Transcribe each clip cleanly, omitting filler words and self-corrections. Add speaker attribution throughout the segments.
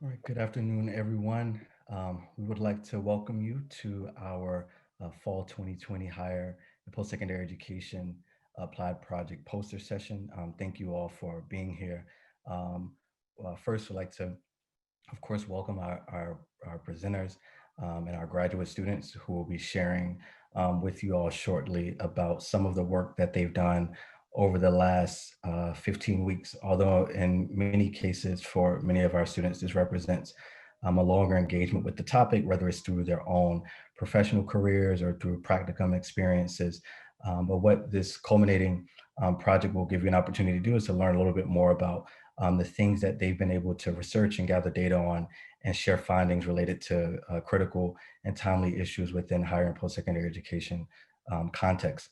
Speaker 1: All right, good afternoon, everyone. We would like to welcome you to our Fall 2020 Higher and Post-Secondary Education Applied Project poster session. Thank you all for being here. First, we'd like to, of course, welcome our presenters and our graduate students who will be sharing with you all shortly about some of the work that they've done over the last 15 weeks, although in many cases for many of our students, this represents a longer engagement with the topic, whether it's through their own professional careers or through practicum experiences. But what this culminating project will give you an opportunity to do is to learn a little bit more about the things that they've been able to research and gather data on and share findings related to critical and timely issues within higher and post-secondary education context.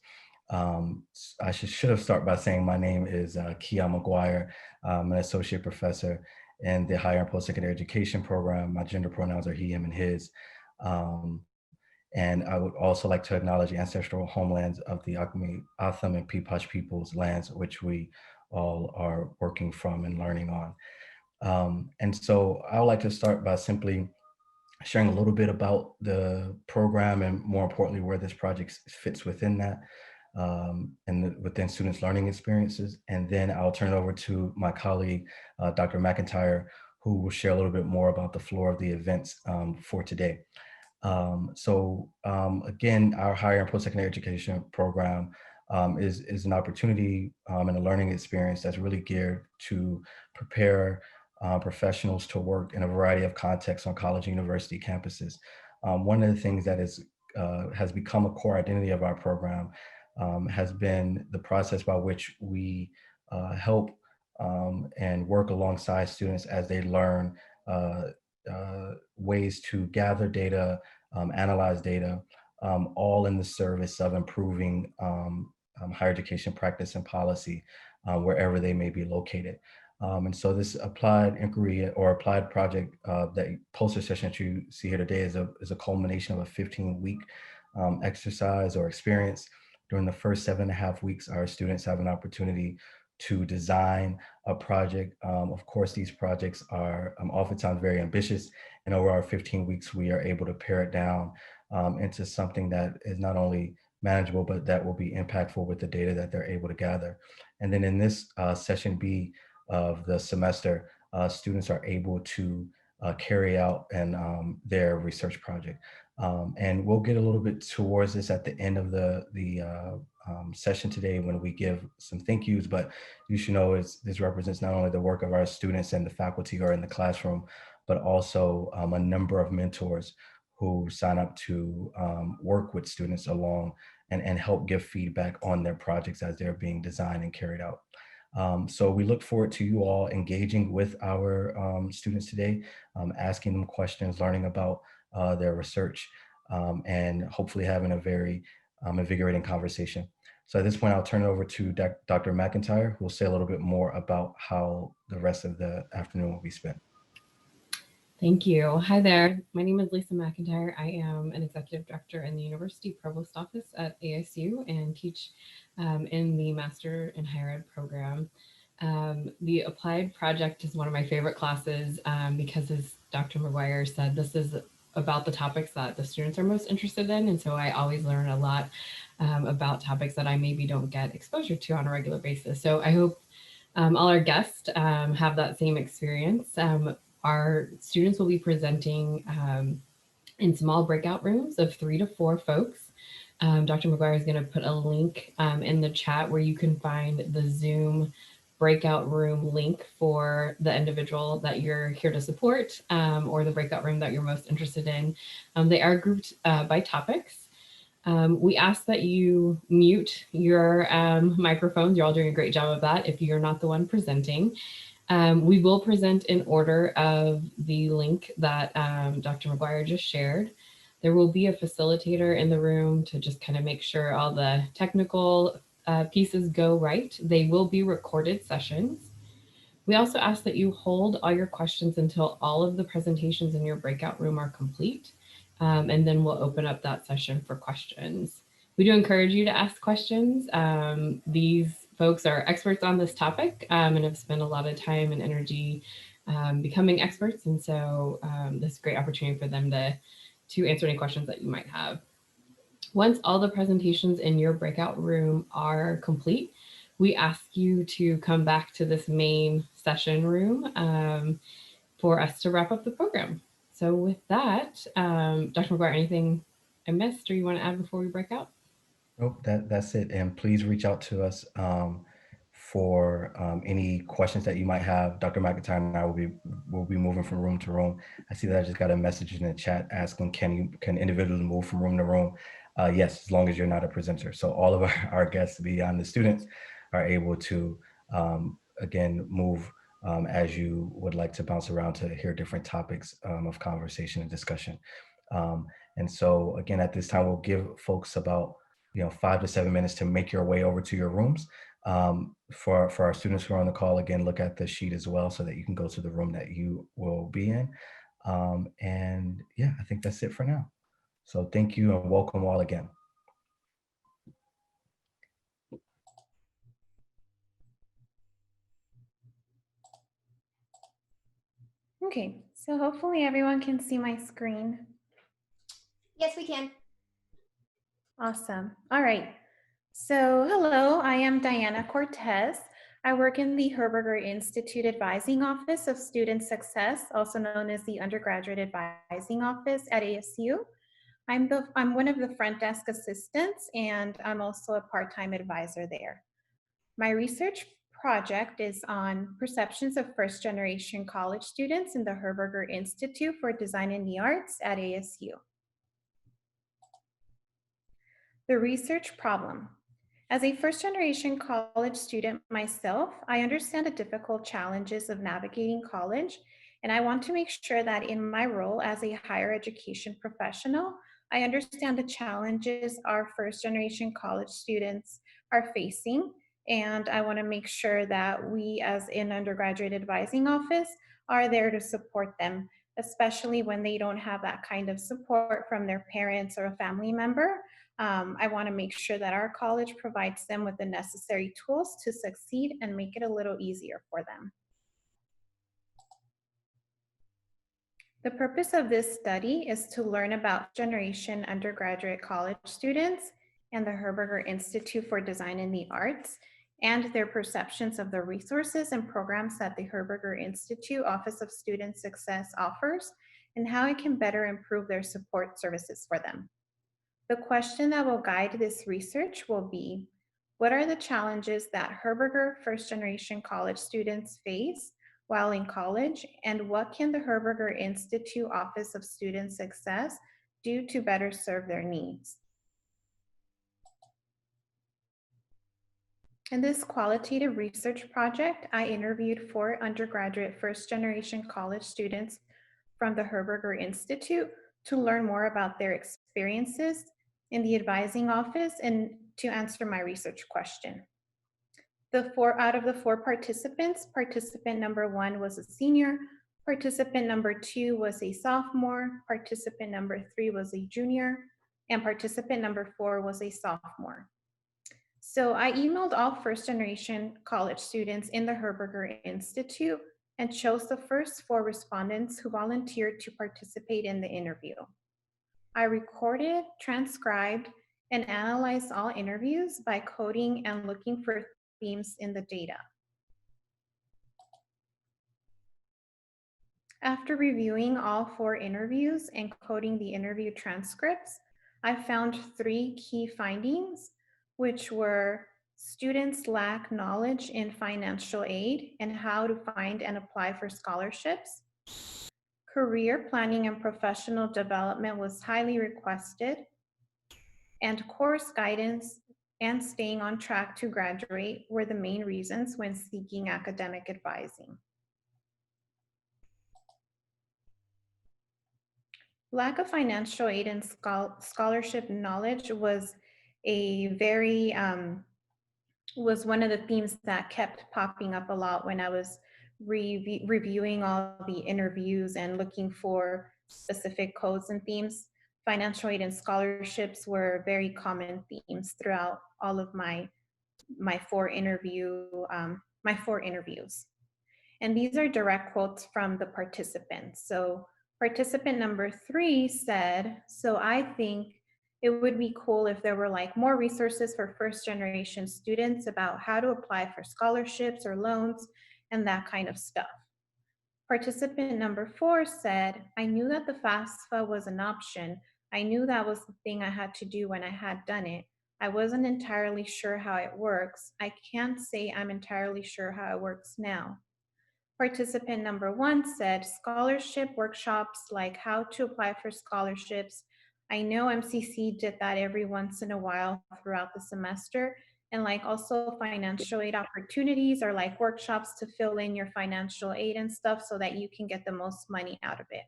Speaker 1: I should have started by saying my name is Kia McGuire. I'm an associate professor in the higher and post-secondary education program. My gender pronouns are he, him, and his. Um, and I would also like to acknowledge the ancestral homelands of the Acme, Atham, and Peepash peoples' lands, which we all are working from and learning on. And so I would like to start by simply sharing a little bit about the program and more importantly, where this project fits within that within students' learning experiences. And then I'll turn it over to my colleague, Dr. McIntyre, who will share a little bit more about the floor of the events for today. Again, our higher and post-secondary education program is an opportunity and a learning experience that's really geared to prepare professionals to work in a variety of contexts on college and university campuses. One of the things that has become a core identity of our program has been the process by which we help and work alongside students as they learn ways to gather data, analyze data, all in the service of improving higher education practice and policy wherever they may be located. And so this applied inquiry or applied project, that poster session that you see here today is a culmination of a 15-week exercise or experience. During the first 7.5 weeks, our students have an opportunity to design a project. Of course, these projects are oftentimes very ambitious, and over our 15 weeks, we are able to pare it down into something that is not only manageable, but that will be impactful with the data that they're able to gather. And then in this session B of the semester, students are able to carry out their research project. And we'll get a little bit towards this at the end of the session today when we give some thank yous, but you should know this represents not only the work of our students and the faculty who are in the classroom, but also a number of mentors who sign up to work with students along and help give feedback on their projects as they're being designed and carried out. So we look forward to you all engaging with our students today, asking them questions, learning about their research, and hopefully having a very invigorating conversation. So at this point, I'll turn it over to Dr. McIntyre, who will say a little bit more about how the rest of the afternoon will be spent.
Speaker 2: Thank you. Hi there. My name is Lisa McIntyre. I am an executive director in the University Provost Office at ASU and teach in the Master in Higher Ed program. The applied project is one of my favorite classes because, as Dr. McGuire said, this is about the topics that the students are most interested in. And so I always learn a lot about topics that I maybe don't get exposure to on a regular basis. So I hope all our guests have that same experience. Our students will be presenting in small breakout rooms of 3 to 4 folks. Dr. McGuire is going to put a link in the chat where you can find the Zoom breakout room link for the individual that you're here to support or the breakout room that you're most interested in. They are grouped by topics. We ask that you mute your microphones. You're all doing a great job of that if you're not the one presenting. We will present in order of the link that Dr. McGuire just shared. There will be a facilitator in the room to just kind of make sure all the technical pieces go right. They will be recorded sessions. We also ask that you hold all your questions until all of the presentations in your breakout room are complete. And then we'll open up that session for questions. We do encourage you to ask questions. These folks are experts on this topic and have spent a lot of time and energy becoming experts. And so this is a great opportunity for them to answer any questions that you might have. Once all the presentations in your breakout room are complete, we ask you to come back to this main session room for us to wrap up the program. So with that, Dr. McGuire, anything I missed or you want to add before we break out?
Speaker 1: Nope, that's it. And please reach out to us for any questions that you might have. Dr. McIntyre and I will be moving from room to room. I see that I just got a message in the chat asking, can individuals move from room to room? Yes, as long as you're not a presenter. So all of our guests beyond the students are able to again move as you would like to bounce around to hear different topics of conversation and discussion. And so again, at this time, we'll give folks about 5 to 7 minutes to make your way over to your rooms. For our students who are on the call, again, look at the sheet as well so that you can go to the room that you will be in. And yeah, I think that's it for now. So thank you and welcome all again.
Speaker 3: Okay, so hopefully everyone can see my screen.
Speaker 4: Yes, we can.
Speaker 3: Awesome. All right. So hello, I am Diana Cortez. I work in the Herberger Institute Advising Office of Student Success, also known as the Undergraduate Advising Office at ASU. I'm one of the front desk assistants, and I'm also a part-time advisor there. My research project is on perceptions of first-generation college students in the Herberger Institute for Design in the Arts at ASU. The research problem. As a first-generation college student myself, I understand the difficult challenges of navigating college, and I want to make sure that in my role as a higher education professional, I understand the challenges our first-generation college students are facing, and I want to make sure that we as an undergraduate advising office are there to support them, especially when they don't have that kind of support from their parents or a family member. I want to make sure that our college provides them with the necessary tools to succeed and make it a little easier for them. The purpose of this study is to learn about generation undergraduate college students and the Herberger Institute for Design in the Arts and their perceptions of the resources and programs that the Herberger Institute Office of Student Success offers and how it can better improve their support services for them. The question that will guide this research will be, what are the challenges that Herberger first-generation college students face while in college, and what can the Herberger Institute Office of Student Success do to better serve their needs? In this qualitative research project, I interviewed 4 undergraduate first-generation college students from the Herberger Institute to learn more about their experiences in the advising office and to answer my research question. Out of the 4 participants, participant number 1 was a senior, participant number 2 was a sophomore, participant number 3 was a junior, and participant number 4 was a sophomore. So I emailed all first-generation college students in the Herberger Institute and chose the first 4 respondents who volunteered to participate in the interview. I recorded, transcribed, and analyzed all interviews by coding and looking for themes in the data. After reviewing all 4 interviews and coding the interview transcripts, I found 3 key findings, which were students lack knowledge in financial aid and how to find and apply for scholarships. Career planning and professional development was highly requested, and course guidance and staying on track to graduate were the main reasons when seeking academic advising. Lack of financial aid and scholarship knowledge was was one of the themes that kept popping up a lot when I was reviewing all the interviews and looking for specific codes and themes. Financial aid and scholarships were very common themes throughout all of my 4 interviews. And these are direct quotes from the participants. So participant number 3 said, so I think it would be cool if there were like more resources for first generation students about how to apply for scholarships or loans and that kind of stuff. Participant number 4 said, I knew that the FAFSA was an option. I knew that was the thing I had to do when I had done it. I wasn't entirely sure how it works. I can't say I'm entirely sure how it works now. Participant number 1 said, scholarship workshops like how to apply for scholarships. I know MCC did that every once in a while throughout the semester, and like also financial aid opportunities or like workshops to fill in your financial aid and stuff so that you can get the most money out of it.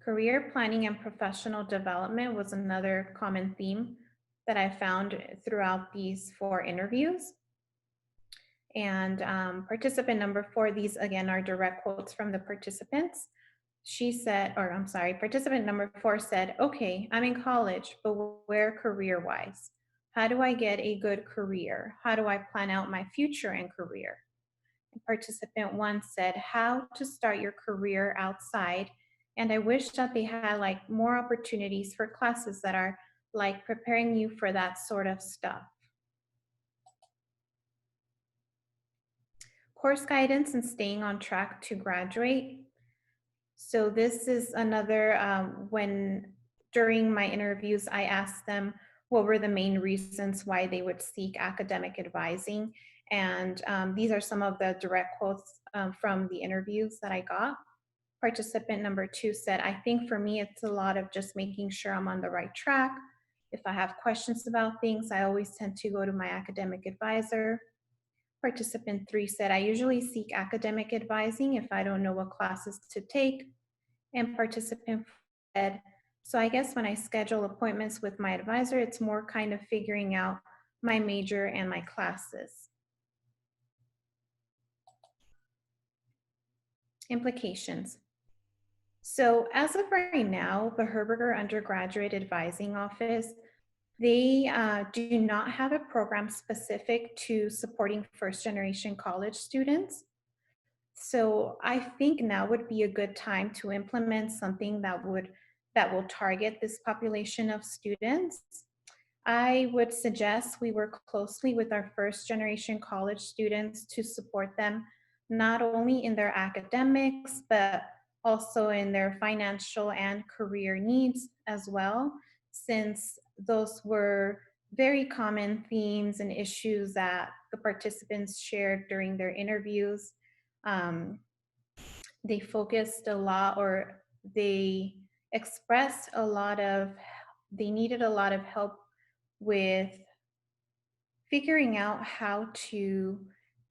Speaker 3: Career planning and professional development was another common theme that I found throughout these 4 interviews. And participant number 4, these again are direct quotes from the participants. She said, or I'm sorry, participant number 4 said, okay, I'm in college, but where career-wise? How do I get a good career? How do I plan out my future and career? And participant 1 said, how to start your career outside. And I wish that they had like more opportunities for classes that are like preparing you for that sort of stuff. Course guidance and staying on track to graduate. So this is another, when during my interviews, I asked them what were the main reasons why they would seek academic advising. And these are some of the direct quotes from the interviews that I got. Participant number 2 said, I think for me, it's a lot of just making sure I'm on the right track. If I have questions about things, I always tend to go to my academic advisor. Participant 3 said, I usually seek academic advising if I don't know what classes to take. And participant 4 said, so I guess when I schedule appointments with my advisor, it's more kind of figuring out my major and my classes. Implications. So as of right now, the Herberger Undergraduate Advising Office, they do not have a program specific to supporting first generation college students. So I think now would be a good time to implement something that will target this population of students. I would suggest we work closely with our first generation college students to support them, not only in their academics, but also in their financial and career needs as well, since those were very common themes and issues that the participants shared during their interviews. They focused a lot, or they expressed a lot of, they needed a lot of help with figuring out how to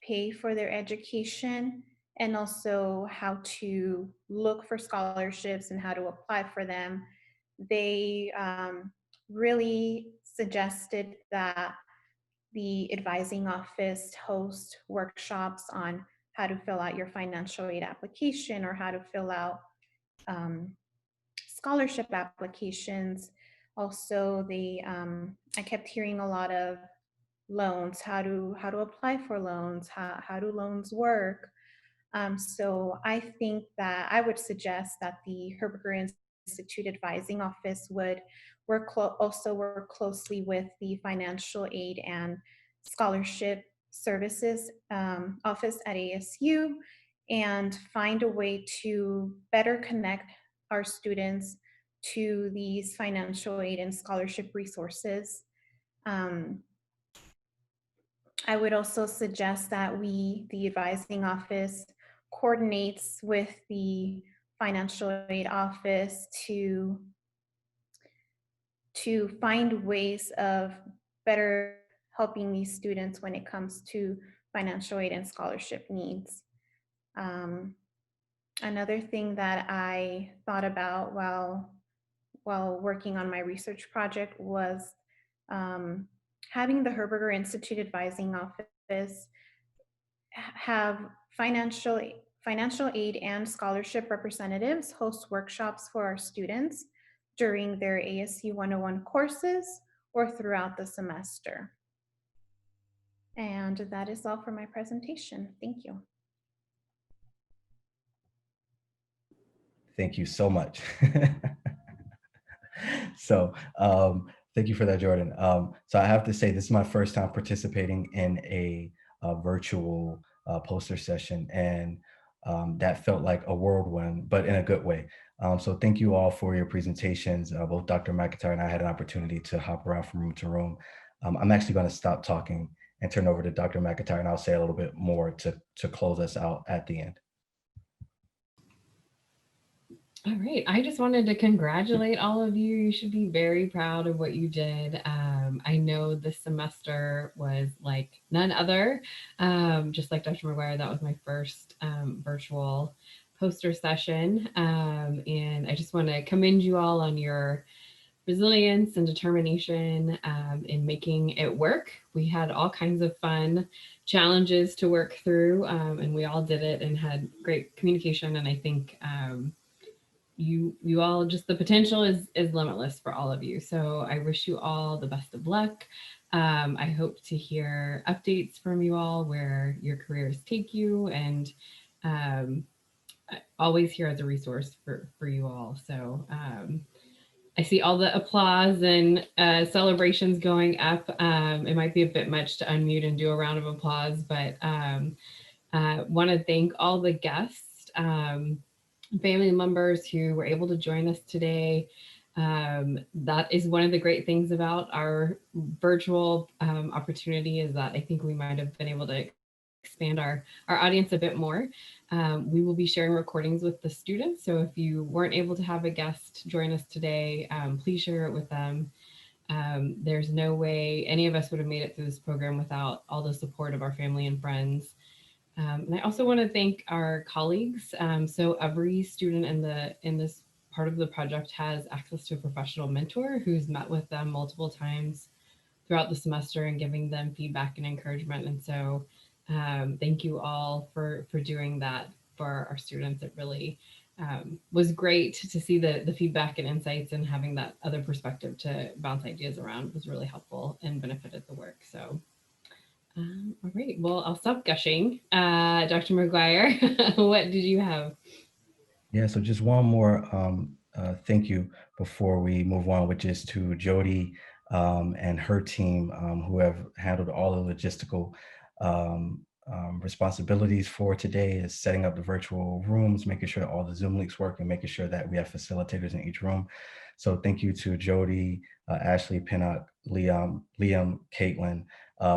Speaker 3: pay for their education and also how to look for scholarships and how to apply for them. They really suggested that the advising office host workshops on how to fill out your financial aid application or how to fill out scholarship applications. Also, I kept hearing a lot of loans, how to apply for loans, how do loans work. So I think that I would suggest that the Herberger Institute Advising Office would also work closely with the Financial Aid and Scholarship Services Office at ASU and find a way to better connect our students to these financial aid and scholarship resources. I would also suggest that the advising office, coordinates with the financial aid office to find ways of better helping these students when it comes to financial aid and scholarship needs. Another thing that I thought about while working on my research project was having the Herberger Institute Advising Office have financial aid and scholarship representatives host workshops for our students during their ASU 101 courses or throughout the semester. And that is all for my presentation. Thank you.
Speaker 1: Thank you so much. So thank you for that, Jordan. So I have to say, this is my first time participating in a virtual poster session, and that felt like a whirlwind, but in a good way. So thank you all for your presentations. Both Dr. McIntyre and I had an opportunity to hop around from room to room. I'm actually going to stop talking and turn over to Dr. McIntyre, and I'll say a little bit more to close us out at the end.
Speaker 2: All right. I just wanted to congratulate all of you. You should be very proud of what you did. I know this semester was like none other. Just like Dr. McGuire, that was my first virtual poster session. And I just want to commend you all on your resilience and determination in making it work. We had all kinds of fun challenges to work through, and we all did it and had great communication. And I think you all, just the potential is limitless for all of you. So I wish you all the best of luck. I hope to hear updates from you all where your careers take you, and always here as a resource for you all. So I see all the applause and celebrations going up. It might be a bit much to unmute and do a round of applause, but want to thank all the guests, family members who were able to join us today. That is one of the great things about our virtual opportunity, is that I think we might have been able to expand our audience a bit more. We will be sharing recordings with the students. So if you weren't able to have a guest join us today, please share it with them. There's no way any of us would have made it through this program without all the support of our family and friends. And I also want to thank our colleagues. So every student in this part of the project has access to a professional mentor who's met with them multiple times throughout the semester and giving them feedback and encouragement. And so thank you all for doing that for our students. It really was great to see the feedback and insights, and having that other perspective to bounce ideas around was really helpful and benefited the work. So all right, well, I'll stop gushing. Dr. McGuire, what did you have?
Speaker 1: Yeah, so just one more thank you before we move on, which is to Jody and her team, who have handled all the logistical responsibilities for today, is setting up the virtual rooms, making sure all the Zoom links work, and making sure that we have facilitators in each room. So thank you to Jody, Ashley, Pinnock, Liam, Caitlin,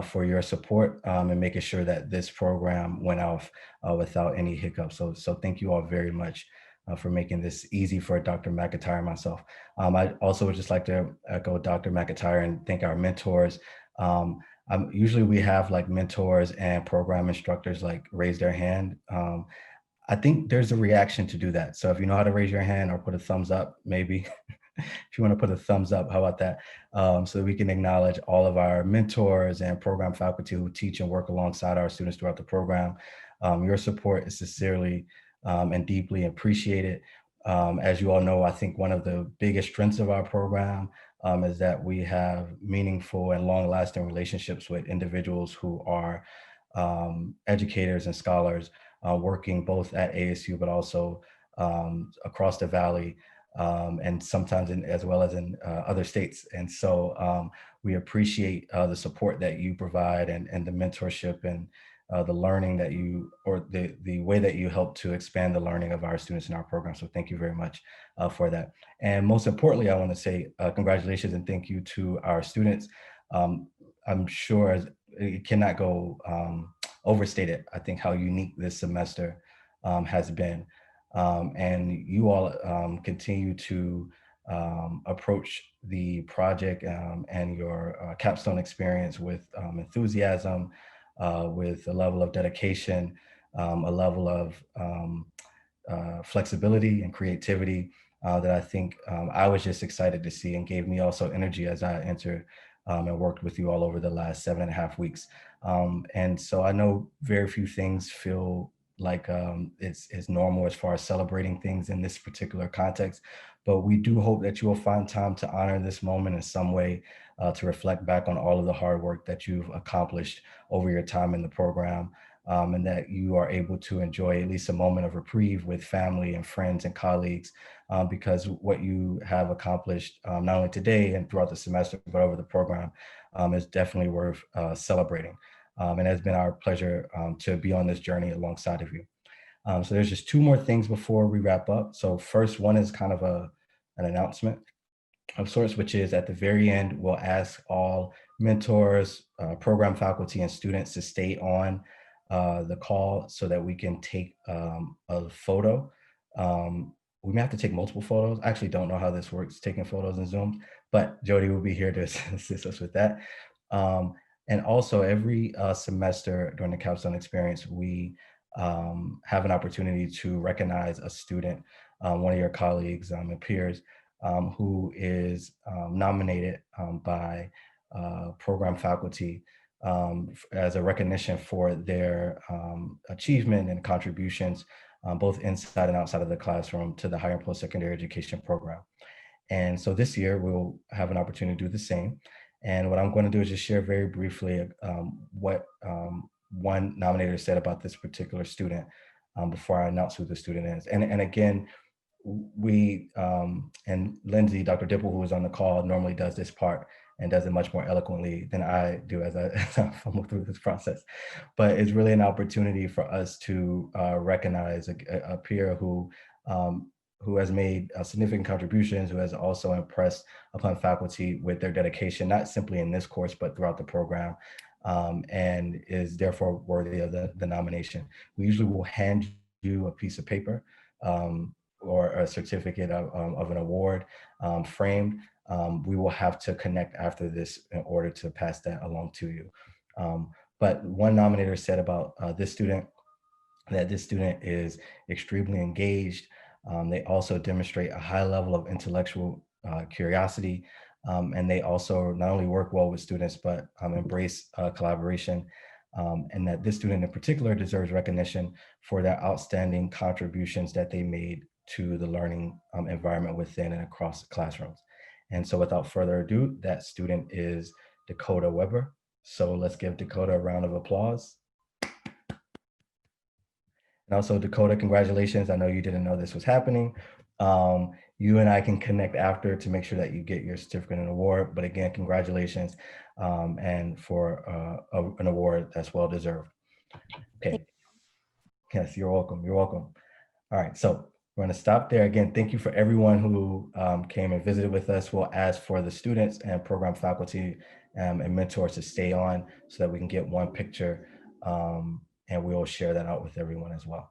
Speaker 1: for your support and making sure that this program went off without any hiccups. So thank you all very much for making this easy for Dr. McIntyre and myself. I also would just like to echo Dr. McIntyre and thank our mentors. Usually we have like mentors and program instructors like raise their hand. I think there's a reaction to do that. So if you know how to raise your hand or put a thumbs up, maybe. If you want to put a thumbs up, how about that? So that we can acknowledge all of our mentors and program faculty who teach and work alongside our students throughout the program. Your support is sincerely and deeply appreciated. As you all know, I think one of the biggest strengths of our program is that we have meaningful and long-lasting relationships with individuals who are educators and scholars working both at ASU, but also across the Valley, and sometimes as well as in other states. And so we appreciate the support that you provide, and the mentorship, and the learning that you, or the way that you help to expand the learning of our students in our program. So thank you very much for that. And most importantly, I want to say congratulations and thank you to our students. I'm sure it cannot go overstated, I think, how unique this semester has been. And you all continue to approach the project and your capstone experience with enthusiasm, with a level of dedication, a level of flexibility and creativity that I think I was just excited to see, and gave me also energy as I entered and worked with you all over the last 7.5 weeks. And so I know very few things feel like is normal as far as celebrating things in this particular context. But we do hope that you will find time to honor this moment in some way, to reflect back on all of the hard work that you've accomplished over your time in the program, and that you are able to enjoy at least a moment of reprieve with family and friends and colleagues, because what you have accomplished, not only today and throughout the semester, but over the program, is definitely worth celebrating. And it's been our pleasure to be on this journey alongside of you. So there's just two more things before we wrap up. So first one is kind of an announcement of sorts, which is at the very end, we'll ask all mentors, program faculty, and students to stay on the call so that we can take a photo. We may have to take multiple photos. I actually don't know how this works, taking photos in Zoom, but Jody will be here to assist us with that. Um, and also every semester during the capstone experience, we have an opportunity to recognize a student, one of your colleagues and peers, who is nominated by program faculty as a recognition for their achievement and contributions, both inside and outside of the classroom, to the higher and post-secondary education program. And so this year we'll have an opportunity to do the same. And what I'm going to do is just share very briefly what one nominator said about this particular student before I announce who the student is. And again, we and Lindsay, Dr. Dipple, who is on the call, normally does this part and does it much more eloquently than I do as I fumble through this process. But it's really an opportunity for us to recognize a peer who has made significant contributions, who has also impressed upon faculty with their dedication, not simply in this course, but throughout the program, and is therefore worthy of the nomination. We usually will hand you a piece of paper or a certificate of an award framed. We will have to connect after this in order to pass that along to you. But one nominator said about this student, that this student is extremely engaged. They also demonstrate a high level of intellectual curiosity, and they also not only work well with students, but embrace collaboration, and that this student in particular deserves recognition for their outstanding contributions that they made to the learning environment within and across classrooms. And so without further ado, that student is Dakota Weber. So let's give Dakota a round of applause. And also, Dakota, congratulations. I know you didn't know this was happening. You and I can connect after to make sure that you get your certificate and award. But again, congratulations, and for an award that's well deserved. Okay. Yes, you're welcome. You're welcome. All right, so we're going to stop there. Again, thank you for everyone who came and visited with us. We'll ask for the students and program faculty and mentors to stay on so that we can get one picture, and we'll share that out with everyone as well.